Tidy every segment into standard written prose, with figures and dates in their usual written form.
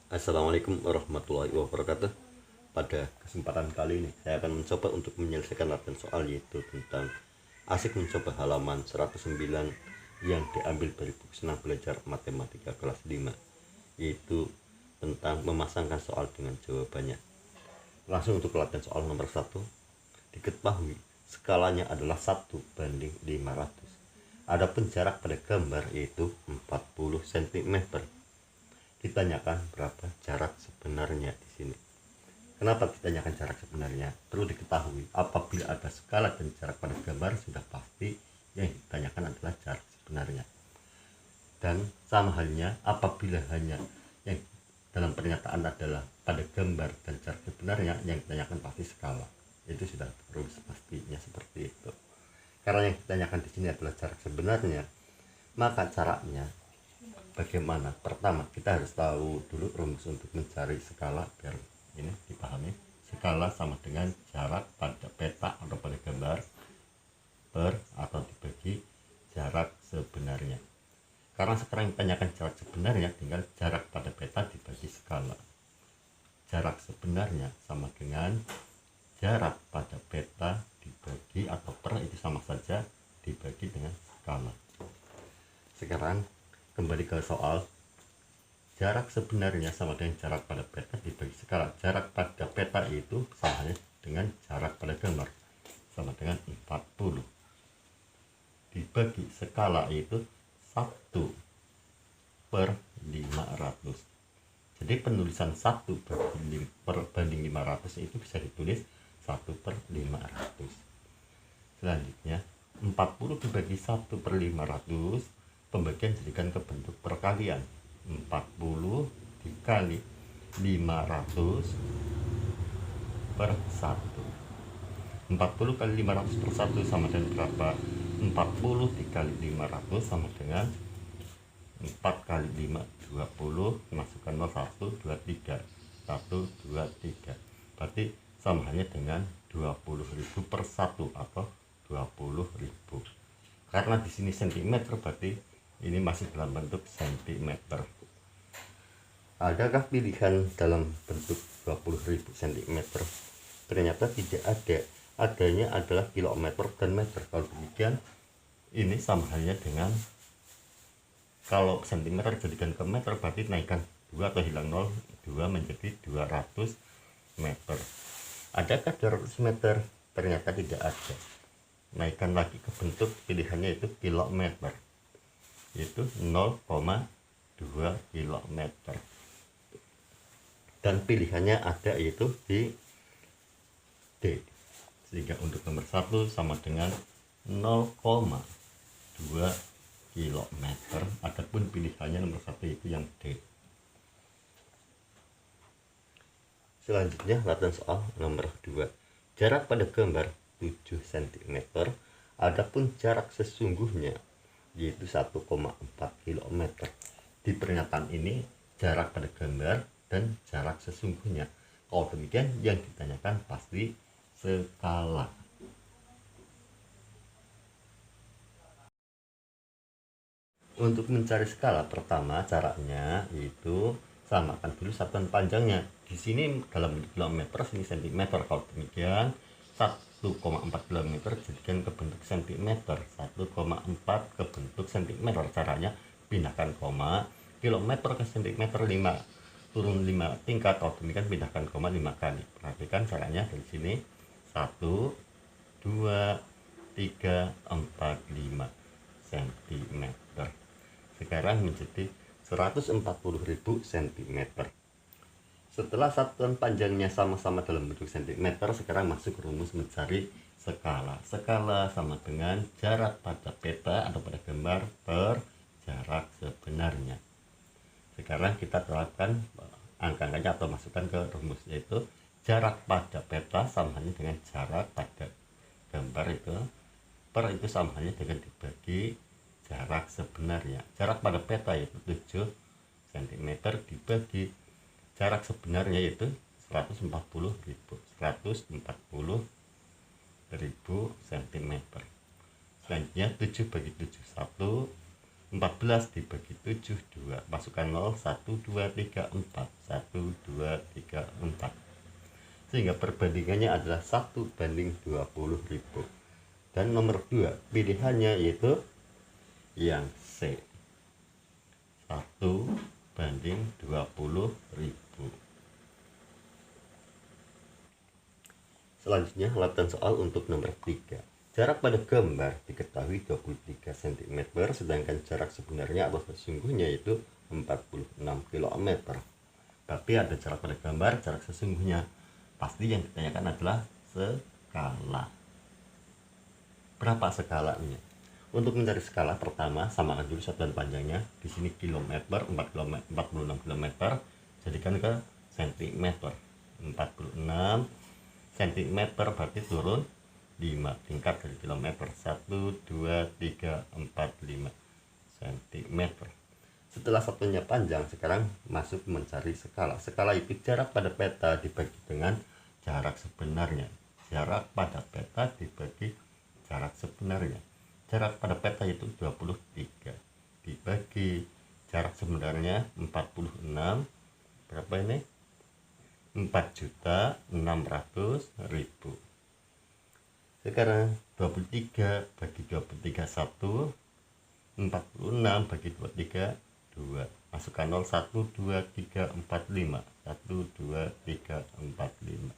Assalamualaikum warahmatullahi wabarakatuh. Pada kesempatan kali ini saya akan mencoba untuk menyelesaikan latihan soal, yaitu tentang asik mencoba halaman 109 yang diambil dari buku Senang Belajar Matematika kelas 5, yaitu tentang memasangkan soal dengan jawabannya. Langsung untuk latihan soal nomor 1. Diketahui skalanya adalah 1:500. Adapun jarak pada gambar yaitu 40 cm. Ditanyakan berapa jarak sebenarnya di sini. Kenapa ditanyakan jarak sebenarnya? Perlu diketahui, apabila ada skala dan jarak pada gambar, sudah pasti yang ditanyakan adalah jarak sebenarnya. Dan sama halnya apabila hanya yang dalam pernyataan adalah pada gambar dan jarak sebenarnya, yang ditanyakan pasti skala. Itu sudah perlu pastinya seperti itu. Karena yang ditanyakan di sini adalah jarak sebenarnya, maka caranya bagaimana? Pertama, kita harus tahu dulu rumus untuk mencari skala biar ini dipahami. Skala sama dengan jarak pada peta atau pada gambar per atau dibagi jarak sebenarnya. Karena sekarang ditanyakan jarak sebenarnya, tinggal jarak pada peta dibagi skala. Jarak sebenarnya sama dengan jarak pada peta dibagi atau per, itu sama saja dibagi dengan skala. Sekarang kembali ke soal. Jarak sebenarnya sama dengan jarak pada peta dibagi skala. Jarak pada peta itu sama dengan jarak pada gambar, sama dengan 40. Dibagi skala itu 1/500. Jadi penulisan 1/500 itu bisa ditulis 1/500. Selanjutnya 40 dibagi 1/500, pembagian jadikan ke bentuk perkalian. 40 dikali 500 per 1. 40 kali 500 per 1 sama dengan berapa? 40 dikali 500 sama dengan 4 kali 5, 20, masukkan 0, 1, 2, 3, 1, 2, 3. Berarti sama halnya dengan 20.000 per 1 atau 20.000. Karena di sini cm, berarti ini masih dalam bentuk cm. Adakah pilihan dalam bentuk 20.000 cm? Ternyata tidak ada. Adanya adalah kilometer dan meter. Kalau demikian, ini sama halnya dengan, kalau cm jadikan ke meter, berarti naikkan 2 atau hilang 0, 2 menjadi 200 meter. Adakah 200 meter? Ternyata tidak ada. Naikkan lagi ke bentuk pilihannya itu kilometer, yaitu 0,2 kilometer. Dan pilihannya ada yaitu di D. Sehingga untuk nomor 1 sama dengan 0,2 kilometer. Adapun pilihannya nomor 1 itu yang D. Selanjutnya latihan soal nomor 2. Jarak pada gambar 7 cm. Adapun jarak sesungguhnya yaitu 1,4 km. Di pernyataan ini jarak pada gambar dan jarak sesungguhnya. Kalau demikian, yang ditanyakan pasti skala. Untuk mencari skala, pertama caranya yaitu samakan dulu satuan panjangnya. Di sini dalam kilometer, sini cm. Kalau demikian 1,4 km jadikan ke bentuk cm. 1,4 ke bentuk cm. Caranya pindahkan koma, kilometer ke cm 5, turun 5 tingkat. Kalau demikian pindahkan koma 5 kali. Perhatikan caranya dari sini 1, 2, 3, 4, 5 cm. Sekarang menjadi 140.000 cm. Setelah satuan panjangnya sama-sama dalam bentuk cm, sekarang masuk rumus mencari skala. Skala sama dengan jarak pada peta atau pada gambar per jarak sebenarnya. Sekarang kita terapkan angka-angkanya atau masukkan ke rumus, yaitu jarak pada peta sama halnya dengan jarak pada gambar itu per itu sama halnya dengan dibagi jarak sebenarnya. Jarak pada peta yaitu 7 cm dibagi jarak sebenarnya yaitu 140.000 cm. Selanjutnya 7 bagi 7, 1, 14 dibagi 7 2, masukkan 0, 1 2 3 4, 1 2 3 4, sehingga perbandingannya adalah 1:20.000. Dan nomor 2 pilihannya yaitu yang C, 1:20.000. Selanjutnya latihan soal untuk nomor 3. Jarak pada gambar diketahui 23 cm, sedangkan jarak sebenarnya atau sesungguhnya yaitu 46 km. Tapi ada jarak pada gambar, jarak sesungguhnya. Pasti yang ditanyakan adalah skala. Berapa skalanya? Untuk mencari skala, pertama samakan dulu satuan panjangnya. Di sini kilometer, 46 km, jadikan ke cm. 46 cm berarti turun 5 tingkat dari kilometer. 1 2 3 4 5 cm. Setelah satunya panjang, sekarang masuk mencari skala. Skala itu jarak pada peta dibagi dengan jarak sebenarnya. Jarak pada peta dibagi jarak sebenarnya. Jarak pada peta itu 23 dibagi jarak sebenarnya 46. Berapa ini? 4.600.000. Sekarang 23 bagi 23 1, 46 bagi 23 2. Masukkan 0, 1 2 3 4 5, 1 2 3 4 5.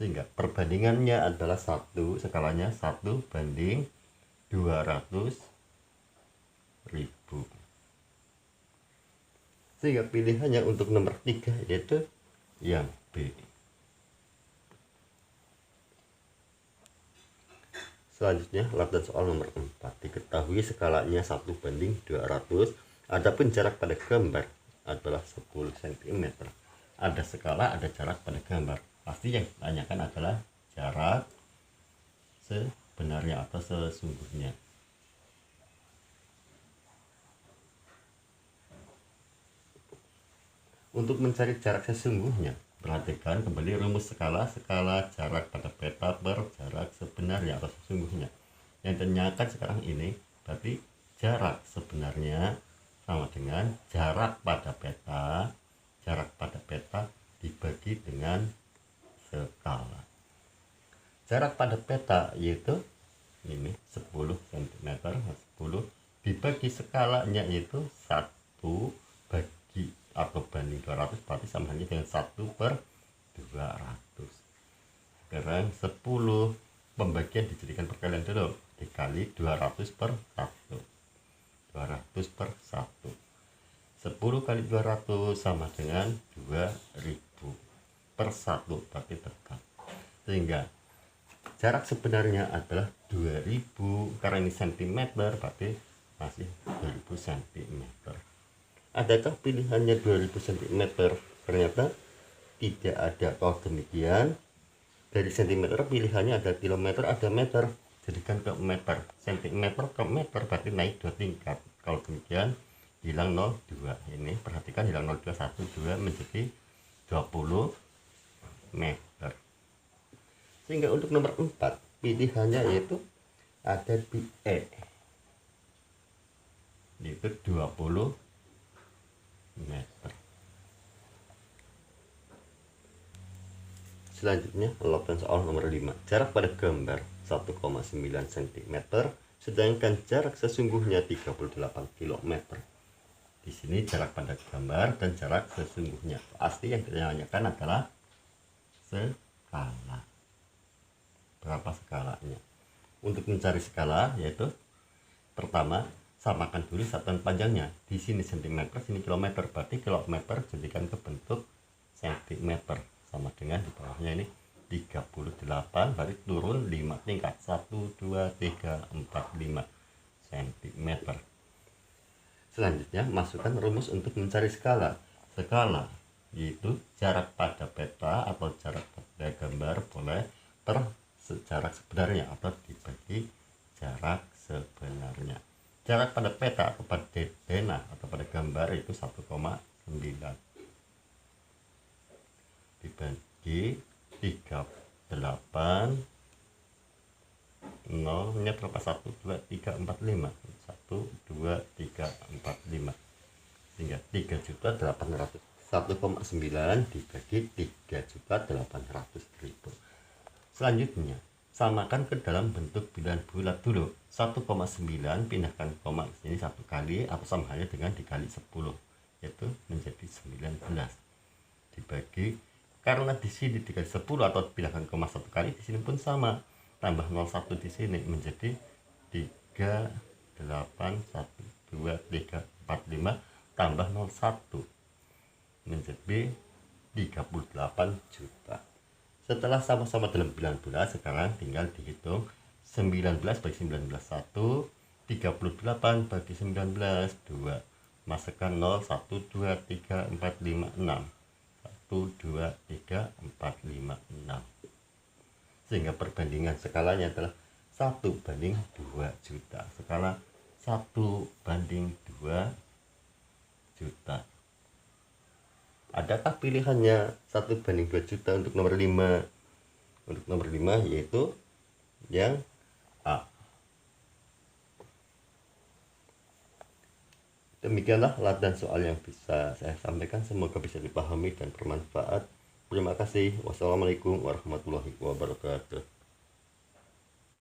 Sehingga perbandingannya adalah 1, skalanya 1:200.000. Sehingga pilihannya untuk nomor 3 yaitu yang B. Selanjutnya latihan soal nomor 4. Diketahui skalanya 1:200, adapun jarak pada gambar adalah 10 cm. Ada skala, ada jarak pada gambar. Pasti yang ditanyakan adalah jarak sebenarnya atau sesungguhnya. Untuk mencari jarak sesungguhnya, perhatikan kembali rumus skala jarak pada peta per jarak sebenarnya atau sesungguhnya. Yang ditanyakan sekarang ini berarti jarak sebenarnya sama dengan jarak pada peta dibagi dengan skala. Jarak pada peta yaitu ini 10 cm, 10 dibagi skalanya yaitu 1 bagi atau banding 200, berarti sama dengan 1/200. Sekarang 10 pembagian dijadikan perkalian dulu, dikali 200/1. 200/1. 10 kali 200 sama dengan 2000/1, berarti dekat. Sehingga jarak sebenarnya adalah 2000, karena ini cm berarti masih 2000 cm. Adakah pilihannya 2000 cm? Ternyata tidak ada. Kalau demikian, dari cm pilihannya ada kilometer, ada meter. Jadikan ke meter. Cm ke meter berarti naik 2 tingkat. Kalau demikian hilang 02. Ini perhatikan hilang 02, 1 2 menjadi 20 meter. Sehingga untuk nomor 4 pilihannya yaitu ada di E, yaitu 20 meter. Selanjutnya latihan soal nomor 5. Jarak pada gambar 1,9 cm, sedangkan jarak sesungguhnya 38 km. Di sini jarak pada gambar dan jarak sesungguhnya. Pasti yang ditanyakan adalah skala. Berapa skalanya? Untuk mencari skala yaitu pertama samakan dulu satuan panjangnya. Di sini cm, sini kilometer, berarti kilometer jadikan ke bentuk cm, sama dengan di bawahnya ini 38, berarti turun 5 tingkat. 1 2 3 4 5 cm. Selanjutnya masukkan rumus untuk mencari skala. Skala yaitu jarak pada peta atau jarak pada gambar boleh per jarak sebenarnya atau dibagi jarak sebenarnya. Jarak pada peta atau pada denah atau pada gambar itu 1,9 dibagi 38 nolnya berapa? 1 2 3 4 5 1 2 3 4 5 sehingga 3.800.000. 1,9 dibagi 3.800.000. Selanjutnya samakan ke dalam bentuk bilangan bulat dulu. 1,9 pindahkan koma ke sini satu kali atau sama halnya dengan dikali 10, yaitu menjadi 19 dibagi, karena di sini dikali 10 atau pindahkan koma satu kali, di sini pun sama, tambah 01 di sini menjadi 3 8 1 2 3 4 5 tambah 01 menjadi 38 juta. Setelah sama-sama dalam bilangan bulat, sekarang tinggal dihitung 19 bagi 19 1, 38 bagi 19 2, masukkan 0 1 2 3 4 5 6 1 2 3 4 5 6, sehingga perbandingan skalanya adalah 1 banding 2 juta. Skala 1 banding 2 juta. Adakah pilihannya 1 banding 2 juta untuk nomor 5? Untuk nomor 5 yaitu yang A. Demikianlah latihan soal yang bisa saya sampaikan, semoga bisa dipahami dan bermanfaat. Terima kasih. Wassalamualaikum warahmatullahi wabarakatuh.